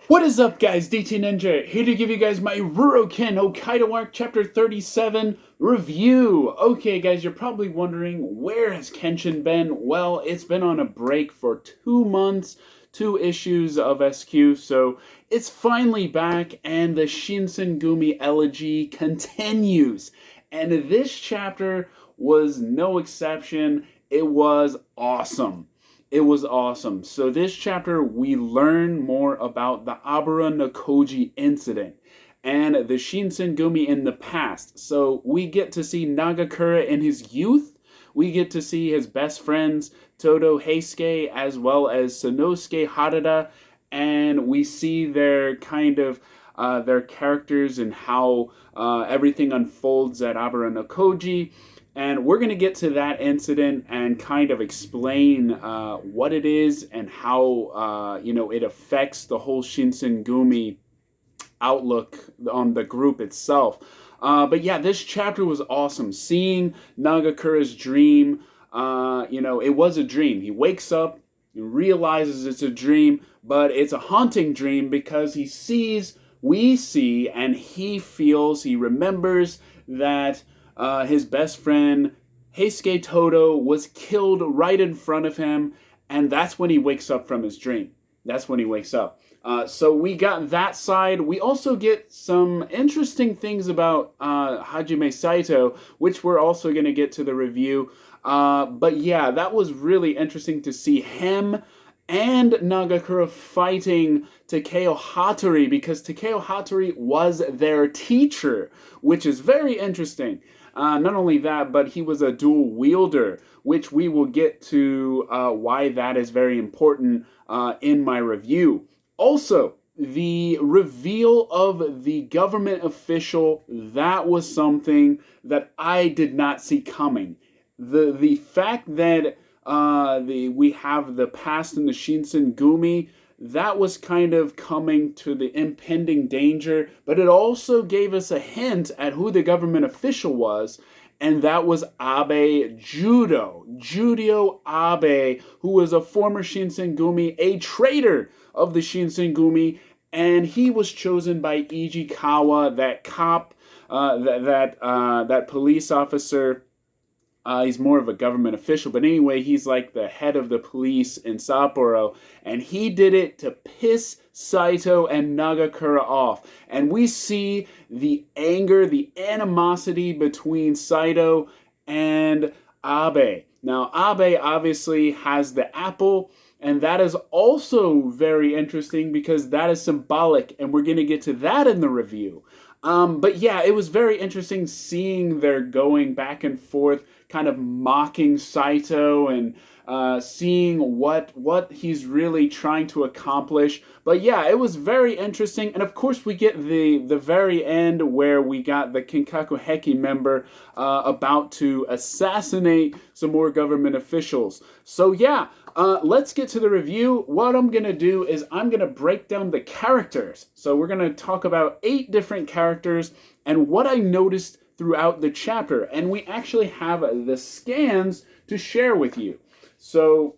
What is up, guys? DT Ninja here to give you guys my RuroKen Hokkaido Arc Chapter 37 review. Okay, guys, you're probably wondering, where has Kenshin been? Well, it's been on a break for 2 months, 2 issues of SQ, so it's finally back, and the Shinsengumi elegy continues. And this chapter was no exception. It was awesome. It was awesome. So this chapter, we learn more about the Abara no Koji incident and the Shinsengumi in the past. So we get to see Nagakura in his youth. We get to see his best friends, Todo Heisuke, as well as Sanosuke Harada. And we see their kind of their characters and how everything unfolds at Abara no Koji. And we're going to get to that incident and kind of explain what it is and how it affects the whole Shinsengumi outlook on the group itself. But yeah, this chapter was awesome. Seeing Nagakura's dream, it was a dream. He wakes up, he realizes it's a dream, but it's a haunting dream because he sees, we see, and he feels, he remembers that his best friend, Heisuke Todo, was killed right in front of him, and that's when he wakes up from his dream. That's when he wakes up. So we got that side. We also get some interesting things about Hajime Saito, which we're also going to get to the review. But yeah, that was really interesting to see him and Nagakura fighting Takeo Hattori, because Takeo Hattori was their teacher, which is very interesting. Not only that, but he was a dual wielder, which we will get to why that is very important in my review. Also, the reveal of the government official, that was something that I did not see coming. The fact that we have the past in the Shinsengumi, that was kind of coming to the impending danger, but it also gave us a hint at who the government official was, and that was Abe Judio Abe, who was a former Shinsengumi, a traitor of the Shinsengumi, and he was chosen by Ijikawa, that cop, that police officer. He's more of a government official, but anyway, he's like the head of the police in Sapporo, and he did it to piss Saito and Nagakura off. And we see the anger, the animosity between Saito and Abe. Now, Abe obviously has the apple, and that is also very interesting because that is symbolic, and we're going to get to that in the review. But yeah, it was very interesting seeing their going back and forth, kind of mocking Saito and seeing what he's really trying to accomplish. But yeah, it was very interesting. And of course, we get the very end where we got the Kinkaku Heki member about to assassinate some more government officials. So yeah, let's get to the review. What I'm going to do is I'm going to break down the characters. So we're going to talk about 8 different characters and what I noticed throughout the chapter. And we actually have the scans to share with you. So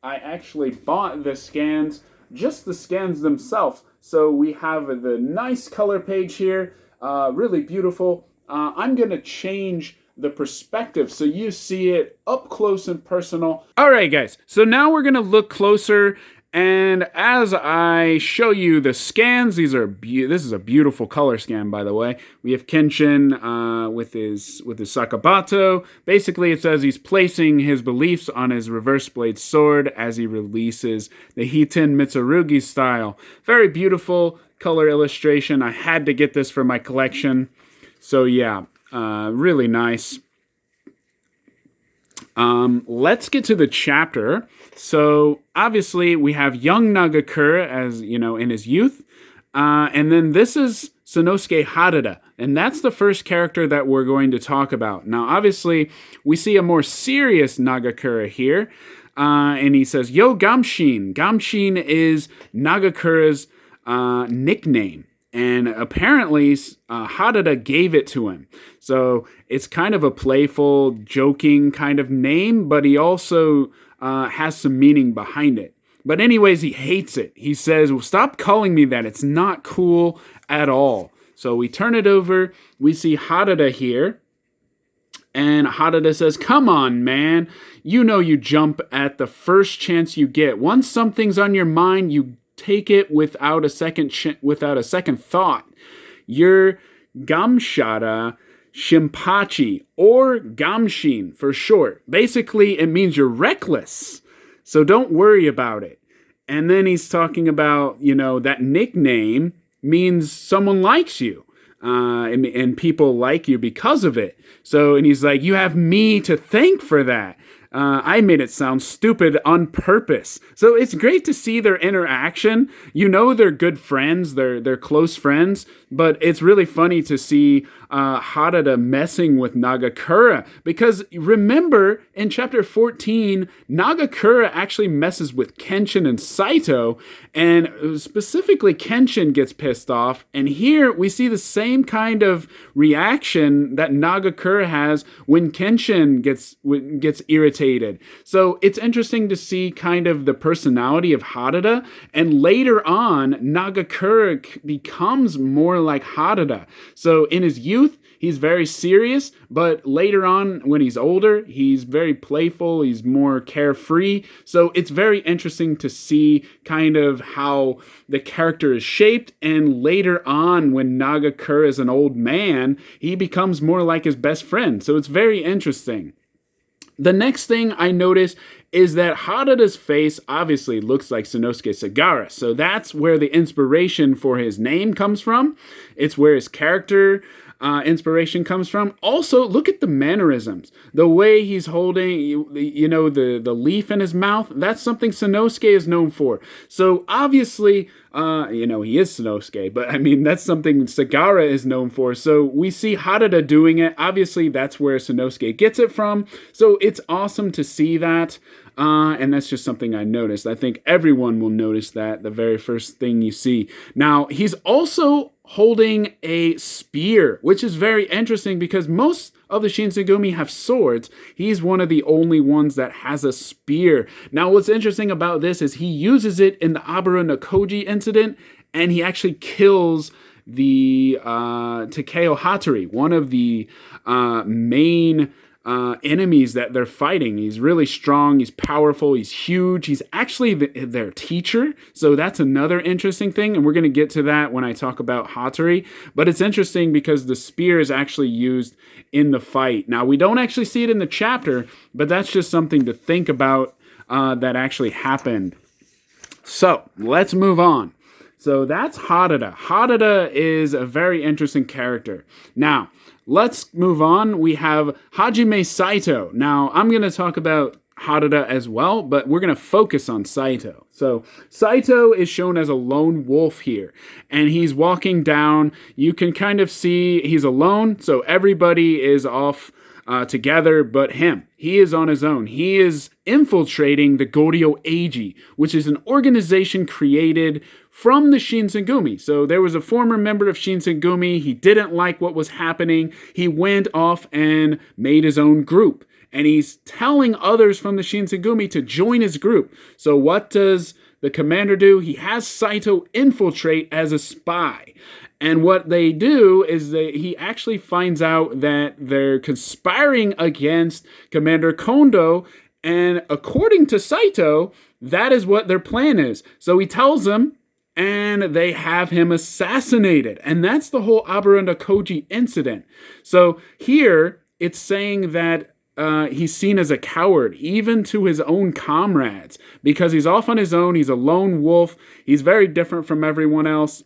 I actually bought the scans, just the scans themselves. So we have the nice color page here, really beautiful. I'm going to change the perspective so you see it up close and personal. All right, guys. So now we're going to look closer, and as I show you the scans, this is a beautiful color scan, by the way. We have Kenshin with his Sakabato. Basically, it says he's placing his beliefs on his reverse blade sword as he releases the Hiten Mitsurugi style. Very beautiful color illustration. I had to get this for my collection. So yeah, really nice. Let's get to the chapter. So obviously we have young Nagakura, as you know, in his youth, and then this is Sanosuke Harada, and that's the first character that we're going to talk about. Now, obviously, we see a more serious Nagakura here, and he says, "Yo, Gamshin." Gamshin is Nagakura's nickname. And apparently, Harada gave it to him. So it's kind of a playful, joking kind of name, but he also has some meaning behind it. But anyways, he hates it. He says, well, stop calling me that. It's not cool at all. So we turn it over. We see Harada here. And Harada says, come on, man. You know you jump at the first chance you get. Once something's on your mind, you take it without a second thought. You're Gamshara Shimpachi, or Gamshin for short. Basically, it means you're reckless. So don't worry about it. And then he's talking about, that nickname means someone likes you. And people like you because of it. So, and he's like, you have me to thank for that. I made it sound stupid on purpose. So it's great to see their interaction. They're good friends, they're close friends, but it's really funny to see Harada messing with Nagakura, because remember in chapter 14, Nagakura actually messes with Kenshin and Saito, and specifically Kenshin gets pissed off, and here we see the same kind of reaction that Nagakura has when Kenshin gets irritated. So it's interesting to see kind of the personality of Harada, and later on, Nagakura becomes more like Harada. So in his youth, he's very serious, but later on, when he's older, he's very playful, he's more carefree. So it's very interesting to see kind of how the character is shaped, and later on, when Nagakura is an old man, he becomes more like his best friend. So it's very interesting. The next thing I notice is that Harada's face obviously looks like Sanosuke Sagara. So that's where the inspiration for his name comes from. It's where his character inspiration comes from. Also, look at the mannerisms. The way he's holding, the leaf in his mouth, that's something Sanosuke is known for. So obviously, he is Sanosuke, but I mean, that's something Sagara is known for. So we see Harada doing it. Obviously, that's where Sanosuke gets it from. So it's awesome to see that. And that's just something I noticed. I think everyone will notice that the very first thing you see. Now, he's also holding a spear, which is very interesting because most of the Shinsengumi have swords. He's one of the only ones that has a spear. Now, what's interesting about this is he uses it in the Abara no Koji incident, and he actually kills the Takeo Hattori, one of the main enemies that they're fighting. He's really strong, he's powerful, he's huge, he's actually their teacher, so that's another interesting thing, and we're going to get to that when I talk about Hattori, but it's interesting because the spear is actually used in the fight. Now, we don't actually see it in the chapter, but that's just something to think about that actually happened. So, let's move on. So that's Harada. Harada is a very interesting character. Now, let's move on. We have Hajime Saito. Now, I'm going to talk about Harada as well, but we're going to focus on Saito. So, Saito is shown as a lone wolf here, and he's walking down. You can kind of see he's alone, so everybody is off together but him. He is on his own. He is infiltrating the Goryo Eiji, which is an organization created from the Shinsengumi. So there was a former member of Shinsengumi. He didn't like what was happening. He went off and made his own group. And he's telling others from the Shinsengumi to join his group. So what does the commander do? He has Saito infiltrate as a spy. And what they do is he actually finds out that they're conspiring against Commander Kondo. And according to Saito, that is what their plan is. So he tells them, and they have him assassinated. And that's the whole Abara no Koji incident. So here, it's saying that he's seen as a coward, even to his own comrades, because he's off on his own. He's a lone wolf. He's very different from everyone else.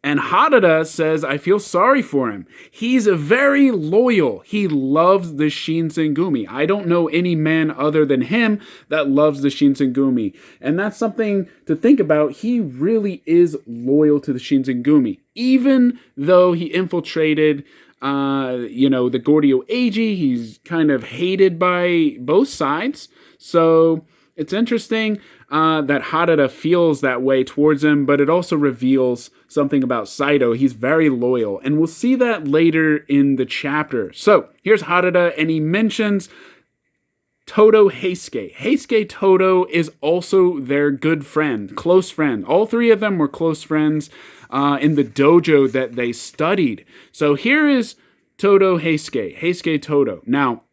And Harada says, I feel sorry for him. He's very loyal. He loves the Shinsengumi. I don't know any man other than him that loves the Shinsengumi. And that's something to think about. He really is loyal to the Shinsengumi. Even though he infiltrated the Goryo Eiji, he's kind of hated by both sides. So it's interesting that Harada feels that way towards him, but it also reveals something about Saito. He's very loyal, and we'll see that later in the chapter. So here's Harada, and he mentions Todo Heisuke. Heisuke Todo is also their good friend, close friend. All three of them were close friends in the dojo that they studied. So here is Todo Heisuke, Heisuke Todo. Now,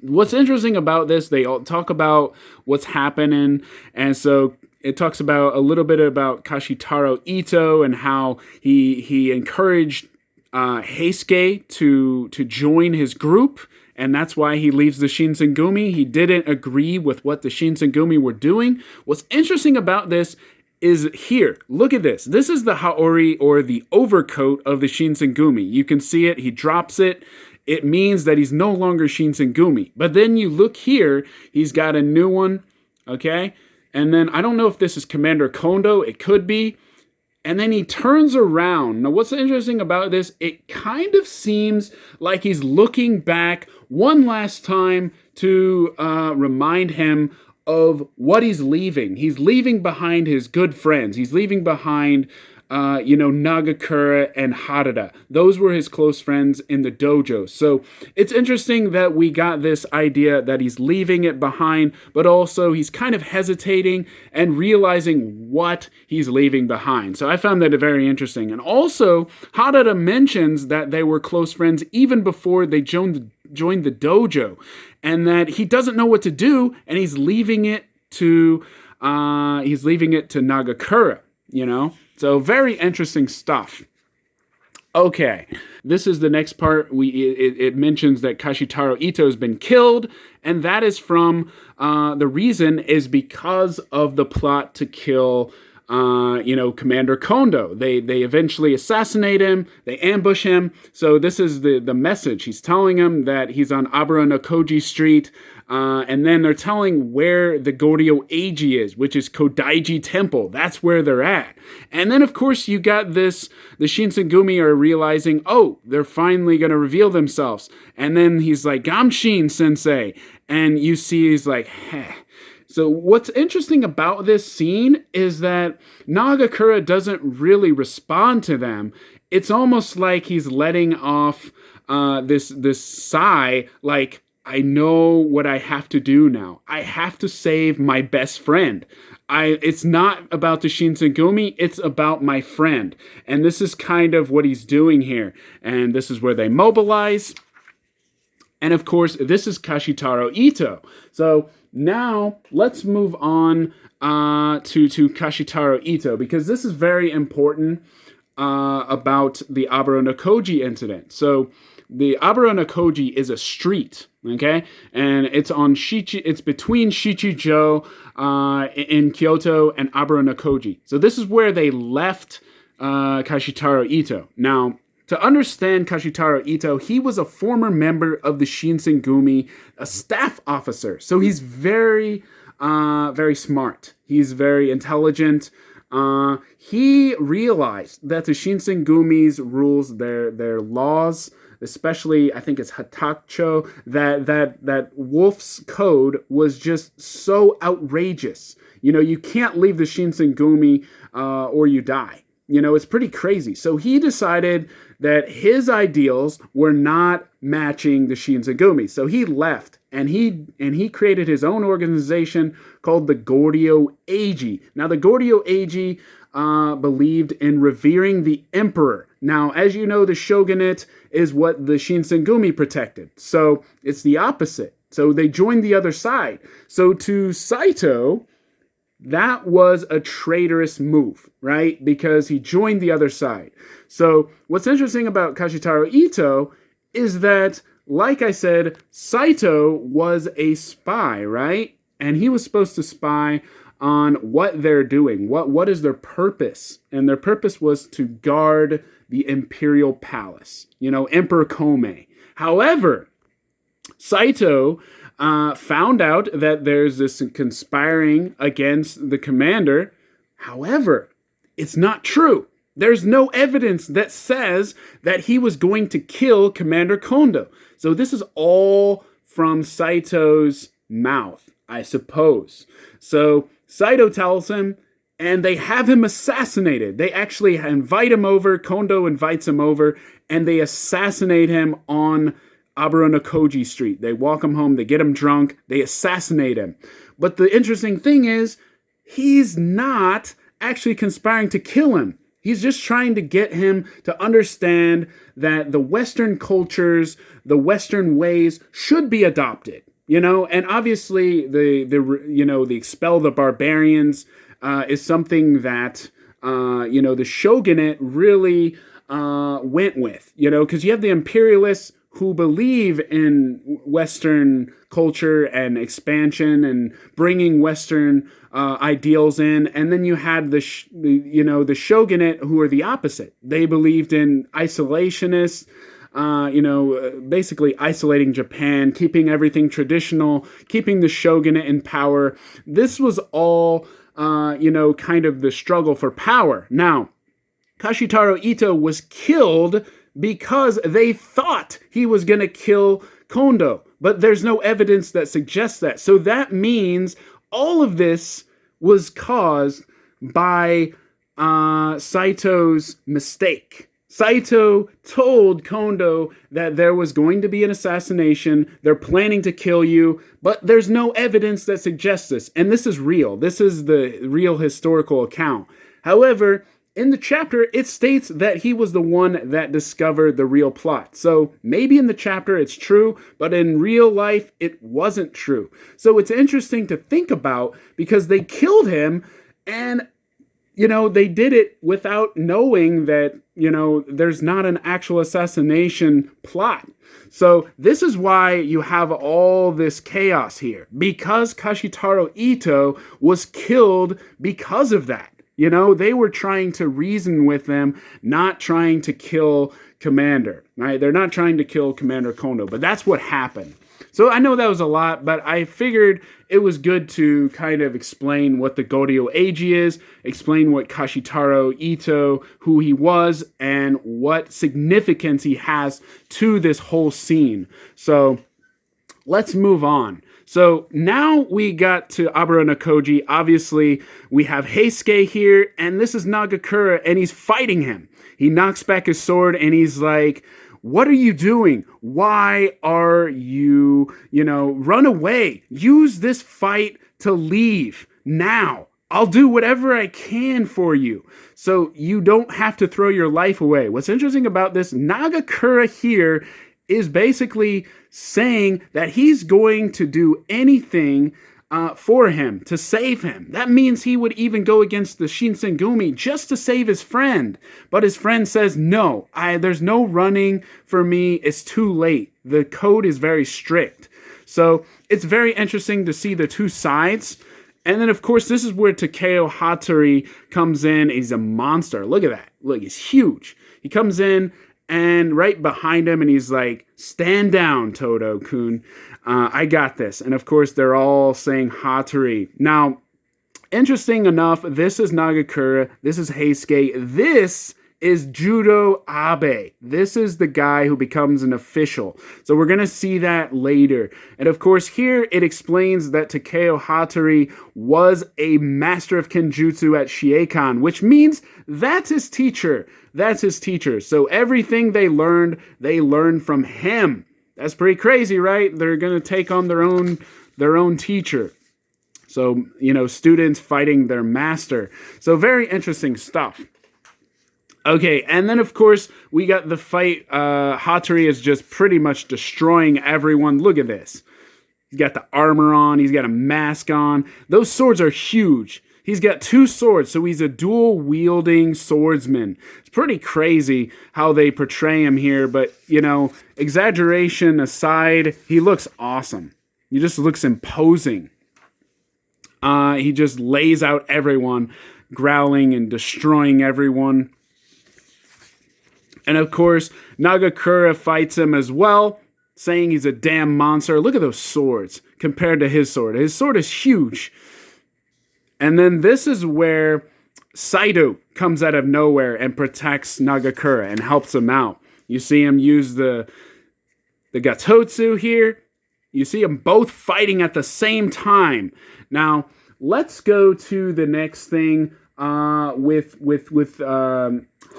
what's interesting about this, they all talk about what's happening, and so it talks about a little bit about Kashitaro Ito and how he encouraged Heisuke to join his group, and that's why he leaves the Shinsengumi. He didn't agree with what the Shinsengumi were doing. What's interesting about this is here. Look at this. This is the haori, or the overcoat of the Shinsengumi. You can see it. He drops it. It means that he's no longer Shinsengumi. But then you look here. He's got a new one. Okay? And then I don't know if this is Commander Kondo. It could be. And then he turns around. Now, what's interesting about this, it kind of seems like he's looking back one last time to remind him of what he's leaving. He's leaving behind his good friends. He's leaving behind, Nagakura and Harada. Those were his close friends in the dojo. So it's interesting that we got this idea that he's leaving it behind, but also he's kind of hesitating and realizing what he's leaving behind. So I found that very interesting. And also, Harada mentions that they were close friends even before they joined the dojo, and that he doesn't know what to do, and he's leaving it to Nagakura, So very interesting stuff. Okay, this is the next part. It mentions that Kashitaro Ito has been killed, and that is from the reason is because of the plot to kill Commander Kondo. They eventually assassinate him. They ambush him. So this is the message. He's telling him that he's on Aburo no Koji Street. And then they're telling where the Goryo Eiji is, which is Kodaiji Temple. That's where they're at. And then, of course, you got this. The Shinsengumi are realizing, oh, they're finally going to reveal themselves. And then he's like, Gamshin Sensei. And you see he's like, heh. So what's interesting about this scene is that Nagakura doesn't really respond to them. It's almost like he's letting off this sigh, like, I know what I have to do now. I have to save my best friend. It's not about the Shinsengumi, it's about my friend. And this is kind of what he's doing here. And this is where they mobilize. And of course, this is Kashitaro Ito. So now let's move on to Kashitaro Ito, because this is very important about the Aburo no Koji incident. So the Aburo no Koji is a street, okay? And it's on it's between Shichijo in Kyoto and Aburo no Koji. So this is where they left Kashitaro Ito. Now, to understand Kashitaro Ito, he was a former member of the Shinsengumi, a staff officer. So he's very, very smart. He's very intelligent. He realized that the Shinsengumi's rules, their laws, especially I think it's Hatacho, that Wolf's code was just so outrageous. You can't leave the Shinsengumi or you die. It's pretty crazy. So he decided that his ideals were not matching the Shinsengumi. So he left, and he created his own organization called the Goryo Eiji. Now, the Goryo Eiji believed in revering the emperor. Now, as you know, the shogunate is what the Shinsengumi protected. So it's the opposite. So they joined the other side. So to Saito, that was a traitorous move, right? Because he joined the other side. So what's interesting about Kashitaro Ito is that, like I said, Saito was a spy, right? And he was supposed to spy on what they're doing. What is their purpose? And their purpose was to guard the imperial palace, Emperor Kome. However, Saito found out that there's this conspiring against the commander. However, it's not true. There's no evidence that says that he was going to kill Commander Kondo. So this is all from Saito's mouth, I suppose. So Saito tells him, and they have him assassinated. They actually invite him over. Kondo invites him over, and they assassinate him on Aburanokoji Street. They walk him home, they get him drunk, they assassinate him. But the interesting thing is, he's not actually conspiring to kill him. He's just trying to get him to understand that the Western cultures, the Western ways should be adopted. And obviously the expel the barbarians is something that the shogunate really went with, because you have the imperialists who believe in Western culture and expansion and bringing Western ideals in, and then you had the shogunate who are the opposite. They believed in isolationists, basically isolating Japan, keeping everything traditional, keeping the shogunate in power. This was all, kind of the struggle for power. Now, Kashitaro Ito was killed because they thought he was going to kill Kondo, but there's no evidence that suggests that. So that means all of this was caused by Saito's mistake. Saito told Kondo that there was going to be an assassination, they're planning to kill you, but there's no evidence that suggests this. And this is real. This is the real historical account. However, in the chapter, it states that he was the one that discovered the real plot. So maybe in the chapter it's true, but in real life it wasn't true. So it's interesting to think about because they killed him and, they did it without knowing that, there's not an actual assassination plot. So this is why you have all this chaos here, because Kashitaro Ito was killed because of that. They were trying to reason with them, not trying to kill Commander, right? They're not trying to kill Commander Kondo, but that's what happened. So I know that was a lot, but I figured it was good to kind of explain what the Goryo Eiji is, explain what Kashitaro Ito, who he was, and what significance he has to this whole scene. So let's move on. So now we got to Aburanokoji. Obviously, we have Heisuke here, and this is Nagakura, and he's fighting him. He knocks back his sword, and he's like, what are you doing? Why are you, run away. Use this fight to leave now. I'll do whatever I can for you. So you don't have to throw your life away. What's interesting about this, Nagakura here is basically saying that he's going to do anything for him, to save him. That means he would even go against the Shinsengumi just to save his friend. But his friend says, no, there's no running for me. It's too late. The code is very strict. So it's very interesting to see the two sides. And then, of course, this is where Takeo Hattori comes in. He's a monster. Look at that. Look, he's huge. He comes in and right behind him, and he's like, stand down, Todo-kun. I got this. And of course, they're all saying Hattori. Now, interesting enough, this is Nagakura. This is Heisuke. This is Judo Abe. This is the guy who becomes an official. So we're going to see that later. And of course, here it explains that Takeo Hattori was a master of Kenjutsu at Shiekan, which means that's his teacher. That's his teacher. So everything they learned from him. That's pretty crazy, right? They're going to take on their own teacher. So, students fighting their master. So very interesting stuff. Okay, and then of course, we got the fight. Hattori is just pretty much destroying everyone. Look at this. He's got the armor on. He's got a mask on. Those swords are huge. He's got two swords, so he's a dual-wielding swordsman. It's pretty crazy how they portray him here, but, exaggeration aside, he looks awesome. He just looks imposing. He just lays out everyone, growling and destroying everyone. And of course, Nagakura fights him as well, saying he's a damn monster. Look at those swords compared to his sword. His sword is huge. And then this is where Saito comes out of nowhere and protects Nagakura and helps him out. You see him use the Gatotsu here. You see them both fighting at the same time. Now, let's go to the next thing with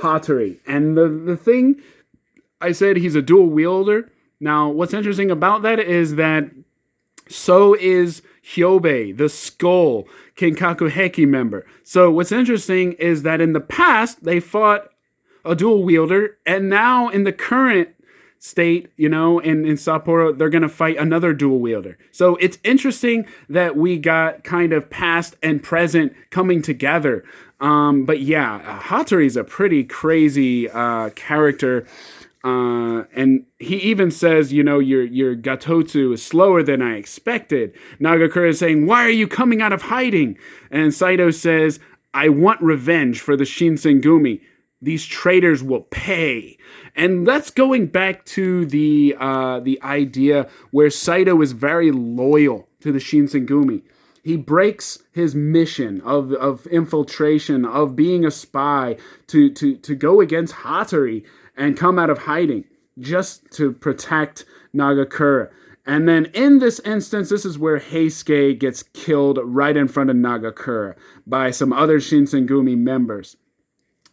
Hattori. And the thing, I said he's a dual wielder. Now, what's interesting about that is that so is Hyobei, the Skull Kenkaku Heki member. So what's interesting is that in the past, they fought a dual wielder, and now in the current state, in Sapporo, they're going to fight another dual wielder. So it's interesting that we got kind of past and present coming together. But yeah, Hattori's a pretty crazy character. And he even says, your Gatotsu is slower than I expected. Nagakura is saying, why are you coming out of hiding? And Saito says, I want revenge for the Shinsengumi. These traitors will pay. And that's going back to the idea where Saito is very loyal to the Shinsengumi. He breaks his mission of infiltration, of being a spy, to go against Hattori and come out of hiding just to protect Nagakura. And then in this instance, this is where Heisuke gets killed right in front of Nagakura by some other Shinsengumi members.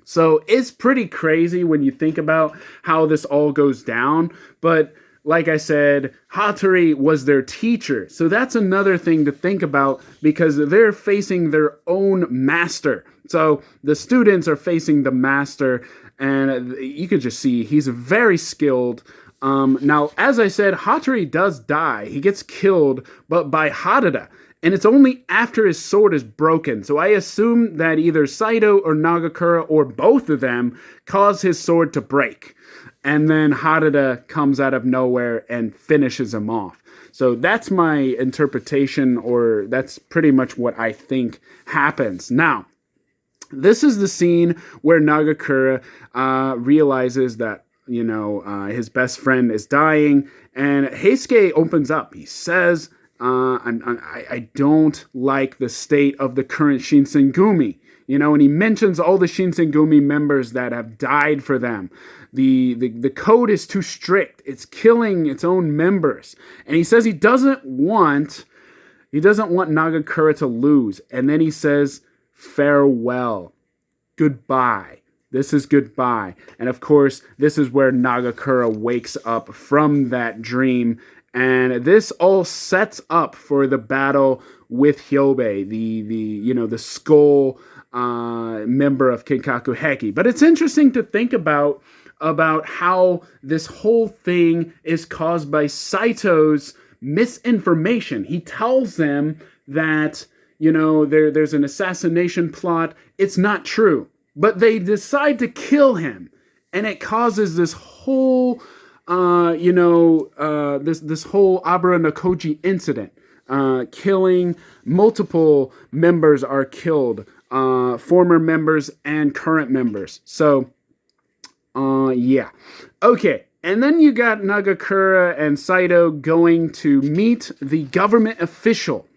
So it's pretty crazy when you think about how this all goes down. But like I said, Hattori was their teacher. So that's another thing to think about because they're facing their own master. So the students are facing the master, and you could just see he's very skilled. Now, as I said, Hattori does die. He gets killed, but by Harada. And it's only after his sword is broken. So I assume that either Saito or Nagakura or both of them cause his sword to break. And then Harada comes out of nowhere and finishes him off. So that's my interpretation, or that's pretty much what I think happens. Now, this is the scene where Nagakura realizes that, his best friend is dying. And Heisuke opens up. He says, I don't like the state of the current Shinsengumi. And he mentions all the Shinsengumi members that have died for them. The code is too strict. It's killing its own members. And he says he doesn't want Nagakura to lose. And then he says, farewell, goodbye. This is goodbye. And of course, this is where Nagakura wakes up from that dream. And this all sets up for the battle with Hyobei, the skull member of Kenkaku Heki. But it's interesting to think about how this whole thing is caused by Saito's misinformation. He tells them that, there's an assassination plot. It's not true. But they decide to kill him. And it causes this whole, this whole Abara no Koji incident. Killing, multiple members are killed. Former members and current members. So, yeah. Okay. And then you got Nagakura and Saito going to meet the government official.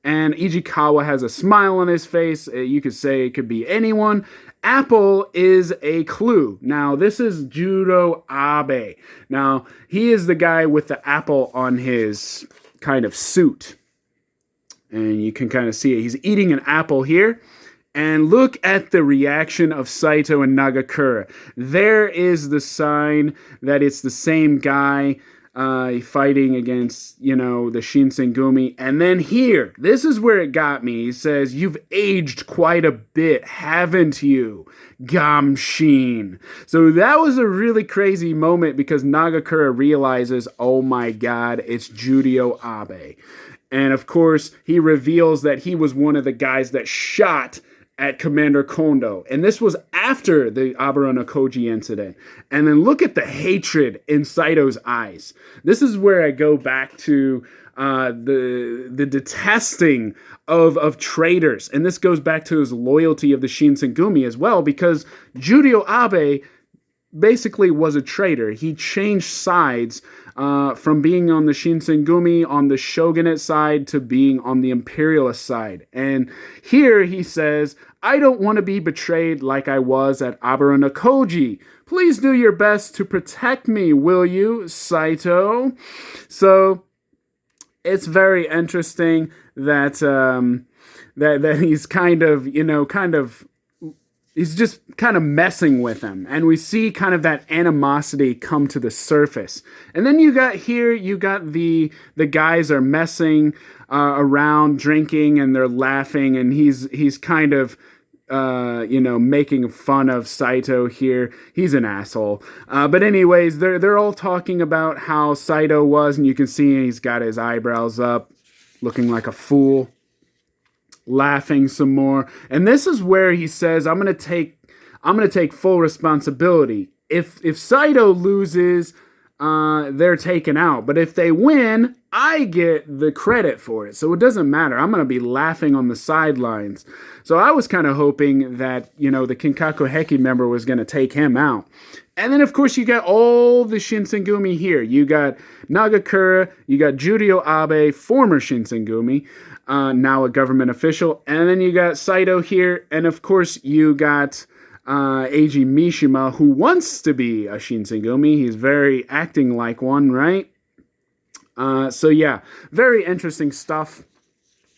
And Ichikawa has a smile on his face. You could say it could be anyone. Apple is a clue. Now, this is Juro Abe. Now, he is the guy with the apple on his kind of suit. And you can kind of see it. He's eating an apple here. And look at the reaction of Saito and Nagakura. There is the sign that it's the same guy fighting against, the Shinsengumi. And then here, this is where it got me. He says, you've aged quite a bit, haven't you, Gamshin? So that was a really crazy moment because Nagakura realizes, oh my god, it's Juro Abe. And of course, he reveals that he was one of the guys that shot at Commander Kondo. And this was after the Abara no Koji incident. And then look at the hatred in Saito's eyes. This is where I go back to the detesting of traitors. And this goes back to his loyalty of the Shinsengumi as well, because Juro Abe basically was a traitor. He changed sides from being on the Shinsengumi, on the shogunate side, to being on the imperialist side. And here he says, I don't want to be betrayed like I was at Abara no Koji. Please do your best to protect me, will you, Saito? So it's very interesting that that he's kind of he's just kind of messing with him, and we see kind of that animosity come to the surface. And then you got the guys are messing around, drinking, and they're laughing, and he's kind of making fun of Saito here. He's an asshole. But anyways, they're all talking about how Saito was, and you can see he's got his eyebrows up, looking like a fool, laughing some more. And this is where he says, I'm gonna take full responsibility. If Saito loses, they're taken out. But if they win, I get the credit for it. So it doesn't matter. I'm going to be laughing on the sidelines. So I was kind of hoping that, the Kinkaku Heki member was going to take him out. And then, of course, you got all the Shinsengumi here. You got Nagakura, you got Juryo Abe, former Shinsengumi, now a government official. And then you got Saito here. And, of course, you got Eiji Mishima, who wants to be a Shinsengumi. He's very acting like one, right? So yeah, very interesting stuff.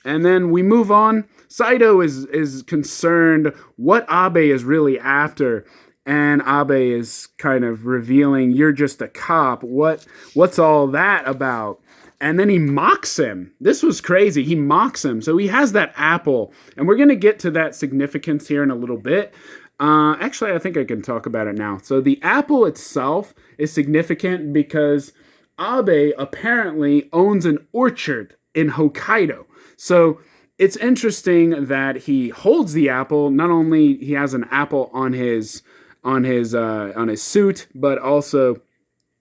And then we move on. Saito is concerned what Abe is really after. And Abe is kind of revealing, you're just a cop. What's all that about? And then he mocks him. This was crazy. He mocks him. So he has that apple. And we're going to get to that significance here in a little bit. Actually, I think I can talk about it now. So the apple itself is significant because Abe apparently owns an orchard in Hokkaido. So it's interesting that he holds the apple. Not only he has an apple on his suit, but also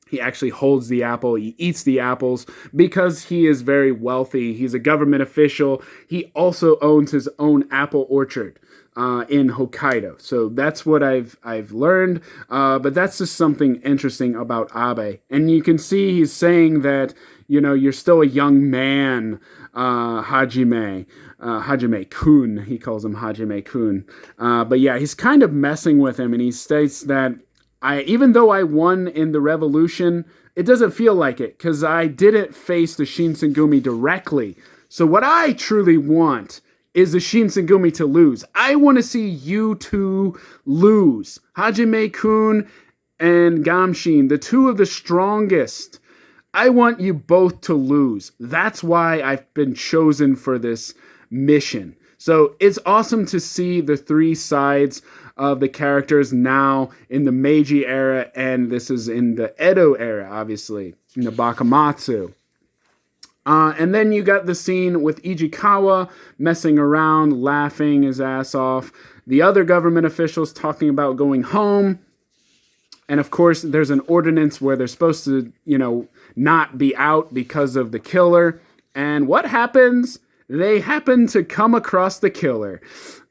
he actually holds the apple. He eats the apples because he is very wealthy. He's a government official. He also owns his own apple orchard in Hokkaido. So that's what I've learned. But that's just something interesting about Abe. And you can see he's saying that, you're still a young man, Hajime Kun. He calls him Hajime Kun. But yeah, he's kind of messing with him, and he states that even though I won in the revolution, it doesn't feel like it because I didn't face the Shinsengumi directly. So what I truly want is the Shinsengumi to lose. I want to see you two lose. Hajime-kun and Gamshin, the two of the strongest. I want you both to lose. That's why I've been chosen for this mission. So it's awesome to see the three sides of the characters now in the Meiji era, and this is in the Edo era, obviously, in the Bakamatsu. And then you got the scene with Ichikawa messing around, laughing his ass off. The other government officials talking about going home. And of course, there's an ordinance where they're supposed to, not be out because of the killer. And what happens? They happen to come across the killer.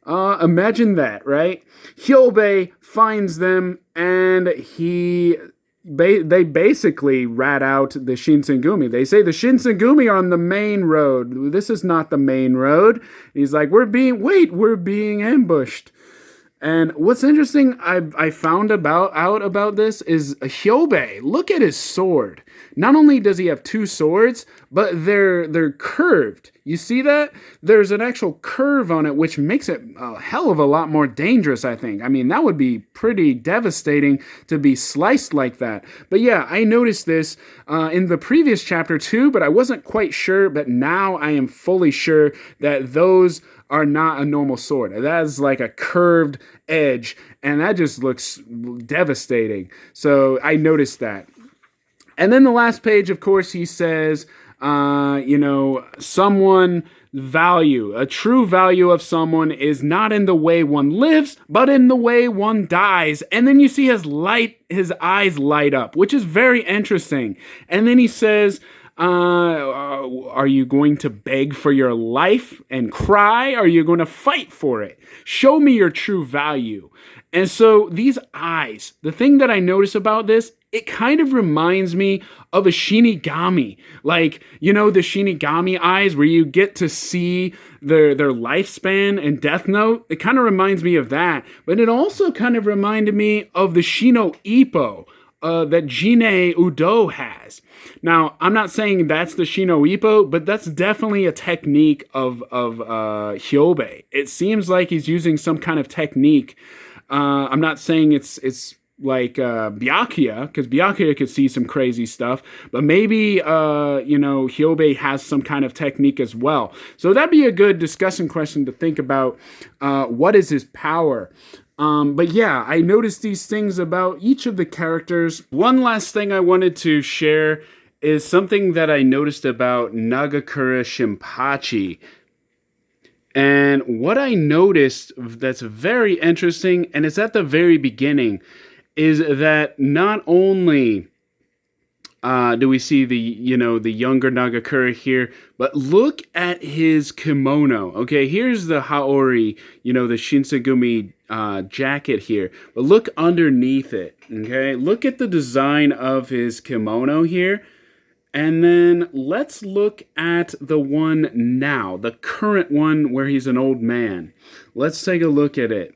Imagine that, right? Hyobei finds them, and they basically rat out the Shinsengumi. They say the Shinsengumi are on the main road. This is not the main road. He's like, we're being ambushed. And what's interesting I found out about this is Hyobei. Look at his sword. Not only does he have two swords, but they're curved. You see that? There's an actual curve on it, which makes it a hell of a lot more dangerous, I think. I mean, that would be pretty devastating to be sliced like that. But yeah, I noticed this in the previous chapter too, but I wasn't quite sure. But now I am fully sure that those are not a normal sword. That is like a curved edge, and that just looks devastating. So I noticed that. And then the last page, of course, he says, someone value. A true value of someone is not in the way one lives, but in the way one dies. And then you see his eyes light up, which is very interesting. And then he says, are you going to beg for your life and cry? Or are you going to fight for it? Show me your true value. And so these eyes, the thing that I notice about this, it kind of reminds me of a Shinigami. Like, the Shinigami eyes where you get to see their lifespan in Death Note. It kind of reminds me of that. But it also kind of reminded me of the Shino Ippo that Jine Udo has. Now, I'm not saying that's the Shino Ippo, but that's definitely a technique of Hyobei. It seems like he's using some kind of technique I'm not saying it's like Byakuya, because Byakuya could see some crazy stuff, but maybe Hyobe has some kind of technique as well. So that'd be a good discussion question to think about. What is his power? But yeah, I noticed these things about each of the characters. One last thing I wanted to share is something that I noticed about Nagakura Shinpachi. And what I noticed that's very interesting, and it's at the very beginning, is that not only do we see the younger Nagakura here, but look at his kimono. Okay, here's the Haori, the Shinsengumi jacket here, but look underneath it. Okay, look at the design of his kimono here. And then let's look at the one now, the current one where he's an old man. Let's take a look at it.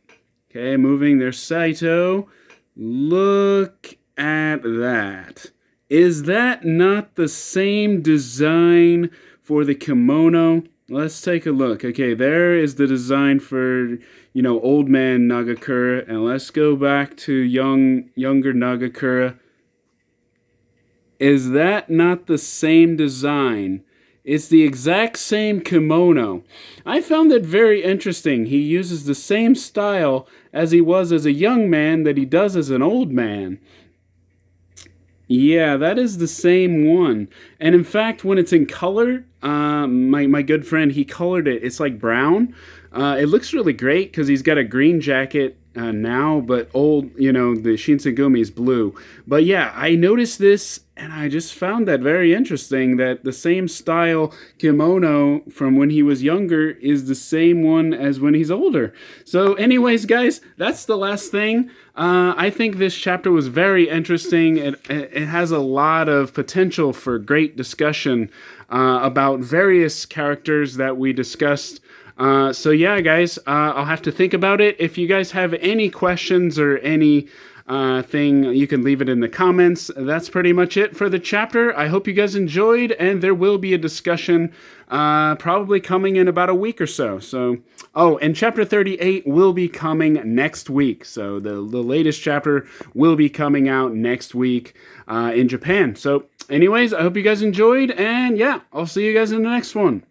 Okay, moving there's Saito. Look at that. Is that not the same design for the kimono? Let's take a look. Okay, there is the design for, old man Nagakura. And let's go back to younger Nagakura. Is that not the same design? It's the exact same kimono. I found that very interesting. He uses the same style as he was as a young man that he does as an old man. Yeah, that is the same one. And in fact, when it's in color, my good friend, he colored it. It's like brown. It looks really great because he's got a green jacket now, but the Shinsengumi is blue. But yeah, I noticed this, and I just found that very interesting, that the same style kimono from when he was younger is the same one as when he's older. So anyways, guys, that's the last thing. I think this chapter was very interesting. It has a lot of potential for great discussion about various characters that we discussed. So yeah, guys, I'll have to think about it. If you guys have any questions or any thing, you can leave it in the comments. That's pretty much it for the chapter. I hope you guys enjoyed, and there will be a discussion probably coming in about a week or so. And chapter 38 will be coming next week. So the latest chapter will be coming out next week in Japan. So anyways, I hope you guys enjoyed, and yeah, I'll see you guys in the next one.